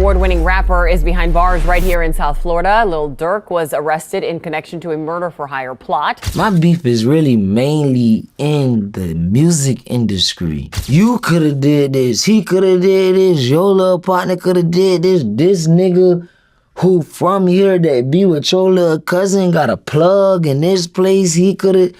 award-winning rapper is behind bars right here in South Florida. Lil Durk was arrested in connection to a murder-for-hire plot. My beef is really mainly in the music industry. You coulda did this, he coulda did this, your little partner coulda did this. This nigga who from here that be with your little cousin got a plug in this place, he coulda...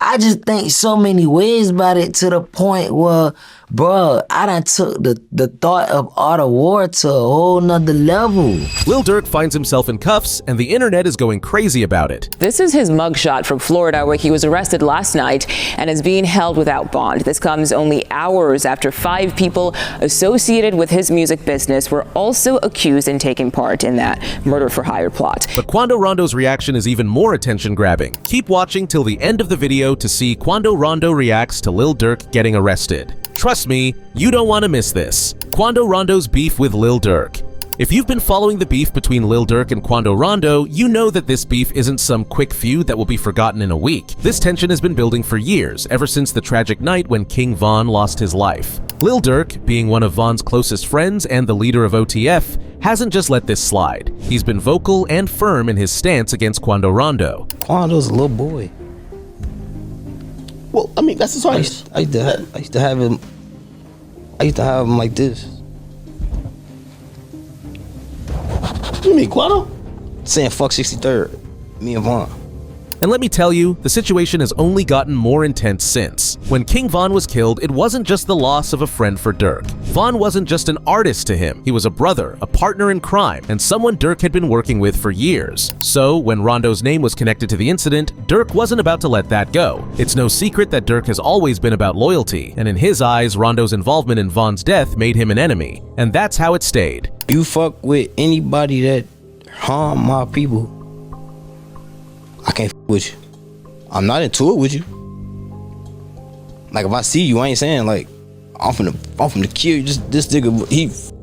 I just think so many ways about it to the point where, bro, I done took the thought of art of war to a whole nother level. Lil Durk finds himself in cuffs, and the internet is going crazy about it. This is his mugshot from Florida, where he was arrested last night and is being held without bond. This comes only hours after 5 people associated with his music business were also accused in taking part in that murder-for-hire plot. But Quando Rondo's reaction is even more attention-grabbing. Keep watching till the end of the video to see Quando Rondo reacts to Lil Durk getting arrested. Trust me, you don't want to miss this. Quando Rondo's beef with Lil Durk. If you've been following the beef between Lil Durk and Quando Rondo, you know that this beef isn't some quick feud that will be forgotten in a week. This tension has been building for years, ever since the tragic night when King Von lost his life. Lil Durk, being one of Von's closest friends and the leader of OTF, hasn't just let this slide. He's been vocal and firm in his stance against Quando Rondo. Quando's a little boy. Well, I mean, that's his artist. I used to have him like this. You mean Quando? Saying fuck 63rd, me and Von. And let me tell you, the situation has only gotten more intense since. When King Von was killed, it wasn't just the loss of a friend for Durk. Von wasn't just an artist to him. He was a brother, a partner in crime, and someone Durk had been working with for years. So, when Rondo's name was connected to the incident, Durk wasn't about to let that go. It's no secret that Durk has always been about loyalty, and in his eyes, Rondo's involvement in Von's death made him an enemy. And that's how it stayed. You fuck with anybody that harm my people, I can't f with you. I'm not into it with you. Like, if I see you, I ain't saying like I'm finna kill you. Just this nigga,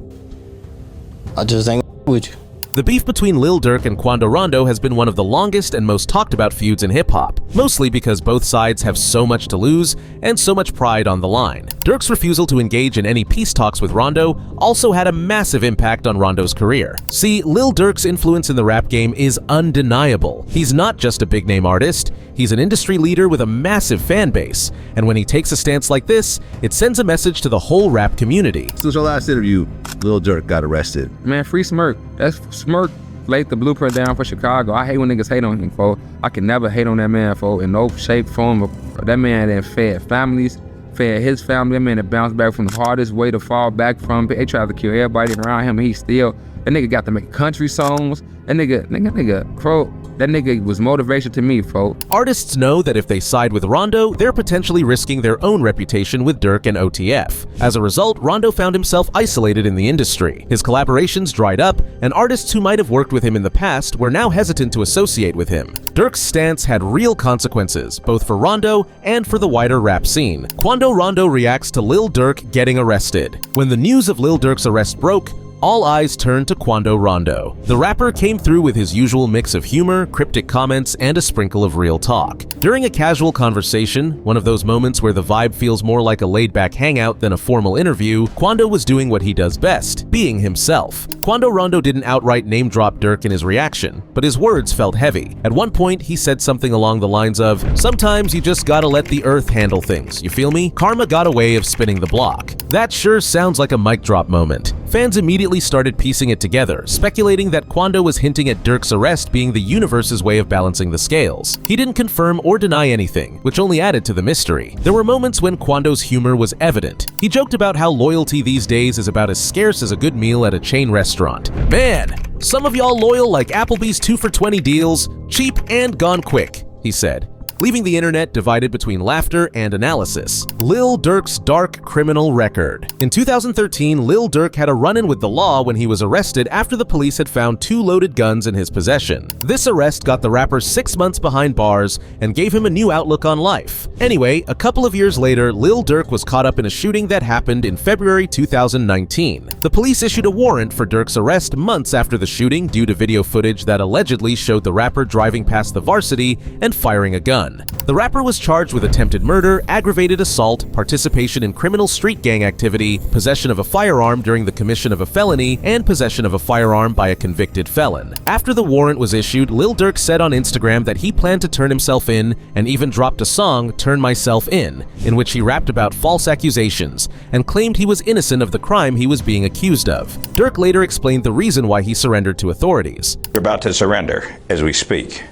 I just ain't with you. The beef between Lil Durk and Quando Rondo has been one of the longest and most talked about feuds in hip-hop, mostly because both sides have so much to lose and so much pride on the line. Durk's refusal to engage in any peace talks with Rondo also had a massive impact on Rondo's career. See, Lil Durk's influence in the rap game is undeniable. He's not just a big-name artist, he's an industry leader with a massive fan base, and when he takes a stance like this, it sends a message to the whole rap community. Since your last interview, Lil Durk got arrested. Man, free Smirk. That's Smirk laid the blueprint down for Chicago. I hate when niggas hate on him, folks. I can never hate on that man, folks, in no shape, form. That man that fed families, fed his family. That man that bounced back from the hardest way to fall back from. They tried to kill everybody around him, and he still. That nigga got to make country songs. That nigga, Crow. That nigga was motivation to me, folks. Artists know that if they side with Rondo, they're potentially risking their own reputation with Durk and OTF. As a result, Rondo found himself isolated in the industry. His collaborations dried up, and artists who might have worked with him in the past were now hesitant to associate with him. Durk's stance had real consequences, both for Rondo and for the wider rap scene. Quando Rondo reacts to Lil Durk getting arrested. When the news of Lil Durk's arrest broke, all eyes turned to Quando Rondo. The rapper came through with his usual mix of humor, cryptic comments, and a sprinkle of real talk. During a casual conversation, one of those moments where the vibe feels more like a laid-back hangout than a formal interview, Quando was doing what he does best, being himself. Quando Rondo didn't outright name-drop Durk in his reaction, but his words felt heavy. At one point, he said something along the lines of, "Sometimes you just gotta let the earth handle things, you feel me? Karma got a way of spinning the block." That sure sounds like a mic drop moment. Fans immediately started piecing it together, speculating that Quando was hinting at Durk's arrest being the universe's way of balancing the scales. He didn't confirm or deny anything, which only added to the mystery. There were moments when Quando's humor was evident. He joked about how loyalty these days is about as scarce as a good meal at a chain restaurant. "Man, some of y'all loyal like Applebee's 2 for $20 deals, cheap and gone quick," he said, leaving the internet divided between laughter and analysis. Lil Durk's dark criminal record. In 2013, Lil Durk had a run-in with the law when he was arrested after the police had found 2 loaded guns in his possession. This arrest got the rapper 6 months behind bars and gave him a new outlook on life. Anyway, a couple of years later, Lil Durk was caught up in a shooting that happened in February 2019. The police issued a warrant for Durk's arrest months after the shooting due to video footage that allegedly showed the rapper driving past the Varsity and firing a gun. run. The rapper was charged with attempted murder, aggravated assault, participation in criminal street gang activity, possession of a firearm during the commission of a felony, and possession of a firearm by a convicted felon. After the warrant was issued, Lil Durk said on Instagram that he planned to turn himself in and even dropped a song, Turn Myself In which he rapped about false accusations and claimed he was innocent of the crime he was being accused of. Durk later explained the reason why he surrendered to authorities. You're about to surrender as we speak.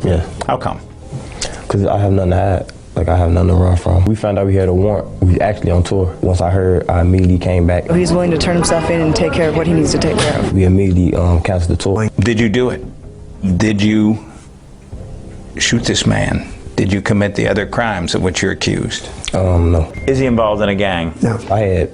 Yeah. How come? Because I have nothing to hide. Like, I have nothing to run from. We found out we had a warrant. We actually on tour. Once I heard, I immediately came back. He's willing to turn himself in and take care of what he needs to take care of. We immediately canceled the tour. Did you do it? Did you shoot this man? Did you commit the other crimes of which you're accused? No. Is he involved in a gang? No. I had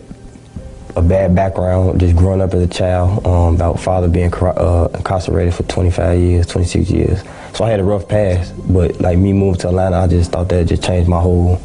a bad background, just growing up as a child, about father being incarcerated for 25 years, 26 years. So I had a rough past, but like me moving to Atlanta, I just thought that just changed my whole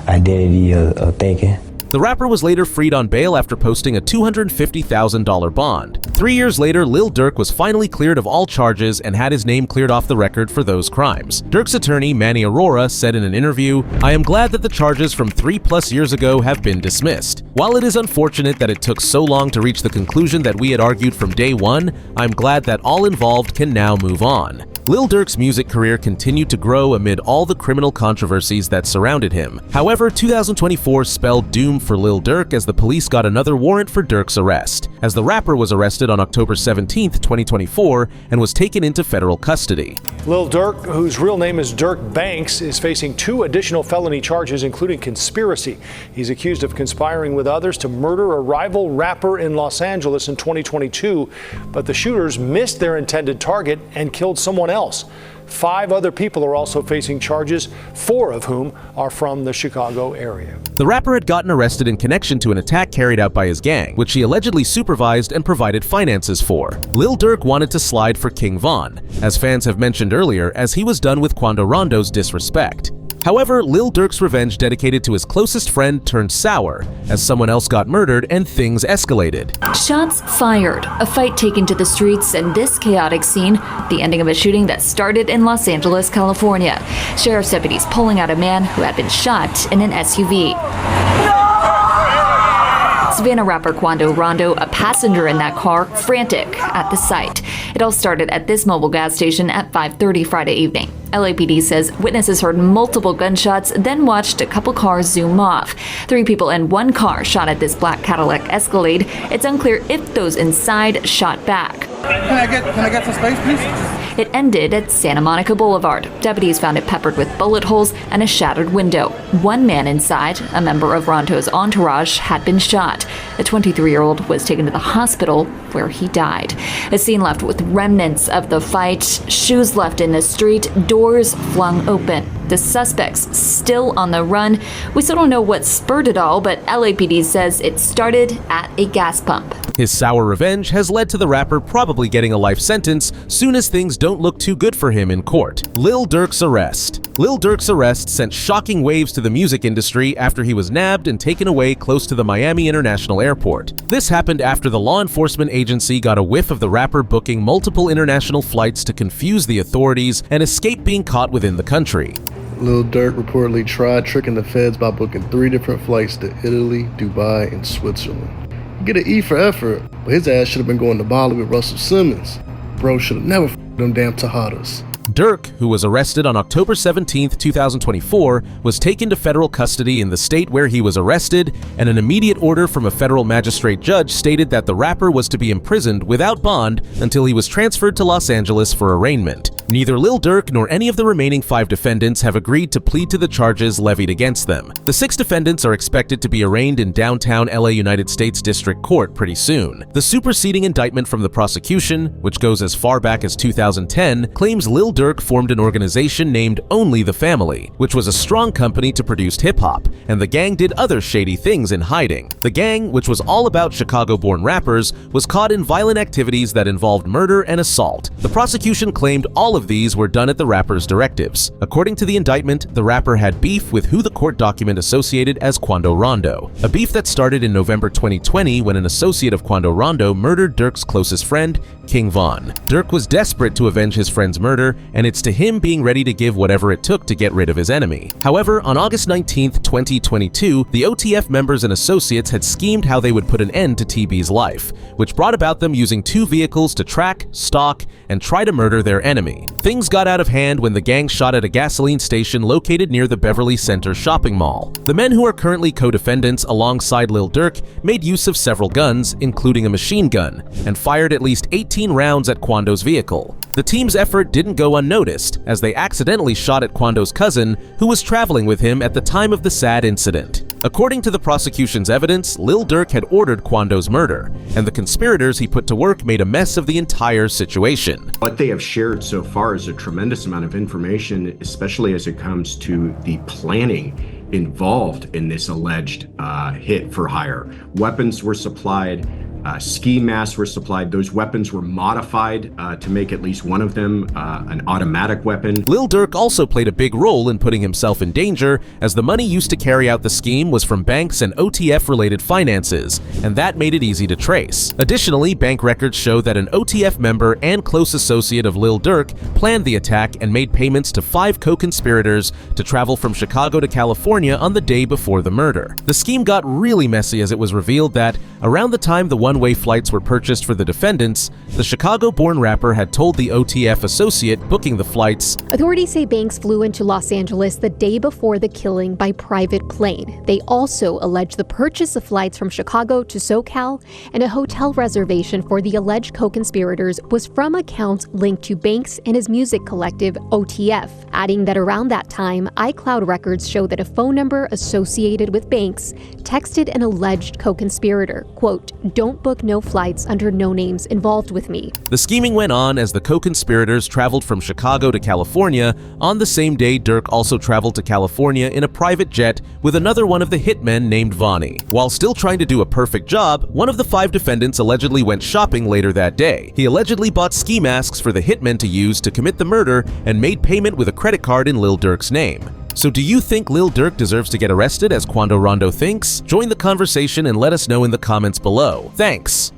identity of thinking. The rapper was later freed on bail after posting a $250,000 bond. 3 years later, Lil Durk was finally cleared of all charges and had his name cleared off the record for those crimes. Durk's attorney, Manny Aurora, said in an interview, "I am glad that the charges from 3+ years ago have been dismissed. While it is unfortunate that it took so long to reach the conclusion that we had argued from day one, I'm glad that all involved can now move on." Lil Durk's music career continued to grow amid all the criminal controversies that surrounded him. However, 2024 spelled doom for Lil Durk as the police got another warrant for Durk's arrest, as the rapper was arrested on October 17, 2024, and was taken into federal custody. Lil Durk, whose real name is Durk Banks, is facing 2 additional felony charges, including conspiracy. He's accused of conspiring with others to murder a rival rapper in Los Angeles in 2022, but the shooters missed their intended target and killed someone else. 5 other people are also facing charges, 4 of whom are from the Chicago area. The rapper had gotten arrested in connection to an attack carried out by his gang, which he allegedly supervised and provided finances for. Lil Durk wanted to slide for King Von, as fans have mentioned earlier, as he was done with Quando Rondo's disrespect. However, Lil Durk's revenge dedicated to his closest friend turned sour, as someone else got murdered and things escalated. Shots fired, a fight taken to the streets, and this chaotic scene, the ending of a shooting that started in Los Angeles, California. Sheriff's deputies pulling out a man who had been shot in an SUV. Savannah rapper Quando Rondo, a passenger in that car, frantic at the sight. It all started at this mobile gas station at 5:30 Friday evening. LAPD says witnesses heard multiple gunshots, then watched a couple cars zoom off. 3 people in one car shot at this black Cadillac Escalade. It's unclear if those inside shot back. Can I get some space, please? It ended at Santa Monica Boulevard. Deputies found it peppered with bullet holes and a shattered window. One man inside, a member of Rondo's entourage, had been shot. The 23-year-old was taken to the hospital where he died. A scene left with remnants of the fight, shoes left in the street, doors flung open. The suspects still on the run. We still don't know what spurred it all, but LAPD says it started at a gas pump. His sour revenge has led to the rapper probably getting a life sentence soon as things don't look too good for him in court. Lil Durk's arrest. Lil Durk's arrest sent shocking waves to the music industry after he was nabbed and taken away close to the Miami International Airport. This happened after the law enforcement agency got a whiff of the rapper booking multiple international flights to confuse the authorities and escape being caught within the country. Lil Durk reportedly tried tricking the feds by booking 3 different flights to Italy, Dubai, and Switzerland. Get an E for effort, but his ass should have been going to Bali with Russell Simmons. Bro should have never f***ed them damn Tejadas. Durk, who was arrested on October 17, 2024, was taken to federal custody in the state where he was arrested, and an immediate order from a federal magistrate judge stated that the rapper was to be imprisoned without bond until he was transferred to Los Angeles for arraignment. Neither Lil Durk nor any of the remaining 5 defendants have agreed to plead to the charges levied against them. The 6 defendants are expected to be arraigned in downtown LA United States District Court pretty soon. The superseding indictment from the prosecution, which goes as far back as 2010, claims Lil Durk formed an organization named Only the Family, which was a strong company to produce hip-hop, and the gang did other shady things in hiding. The gang, which was all about Chicago-born rappers, was caught in violent activities that involved murder and assault. The prosecution claimed all of these were done at the rapper's directives. According to the indictment, the rapper had beef with who the court document associated as Quando Rondo, a beef that started in November 2020 when an associate of Quando Rondo murdered Durk's closest friend, King Von. Durk was desperate to avenge his friend's murder, and it's to him being ready to give whatever it took to get rid of his enemy. However, on August 19, 2022, the OTF members and associates had schemed how they would put an end to TB's life, which brought about them using 2 vehicles to track, stalk, and try to murder their enemy. Things got out of hand when the gang shot at a gasoline station located near the Beverly Center shopping mall. The men who are currently co-defendants alongside Lil Durk made use of several guns, including a machine gun, and fired at least 18 rounds at Quando's vehicle. The team's effort didn't go unnoticed, as they accidentally shot at Quando's cousin, who was traveling with him at the time of the sad incident. According to the prosecution's evidence, Lil Durk had ordered Quando's murder, and the conspirators he put to work made a mess of the entire situation. What they have shared so far is a tremendous amount of information, especially as it comes to the planning involved in this alleged hit for hire. Weapons were supplied, ski masks were supplied. Those weapons were modified to make at least one of them an automatic weapon. Lil Durk also played a big role in putting himself in danger, as the money used to carry out the scheme was from banks and OTF-related finances, and that made it easy to trace. Additionally, bank records show that an OTF member and close associate of Lil Durk planned the attack and made payments to 5 co-conspirators to travel from Chicago to California on the day before the murder. The scheme got really messy as it was revealed that, around the time the one-way flights were purchased for the defendants, the Chicago-born rapper had told the OTF associate booking the flights. Authorities say Banks flew into Los Angeles the day before the killing by private plane. They also allege the purchase of flights from Chicago to SoCal and a hotel reservation for the alleged co-conspirators was from accounts linked to Banks and his music collective OTF, adding that around that time, iCloud records show that a phone number associated with Banks texted an alleged co-conspirator, quote, "Don't book no flights under no names involved with me." The scheming went on as the co-conspirators traveled from Chicago to California. On the same day, Durk also traveled to California in a private jet with another one of the hitmen named Vonnie. While still trying to do a perfect job, one of the 5 defendants allegedly went shopping later that day. He allegedly bought ski masks for the hitmen to use to commit the murder and made payment with a credit card in Lil Durk's name. So do you think Lil Durk deserves to get arrested as Quando Rondo thinks? Join the conversation and let us know in the comments below. Thanks!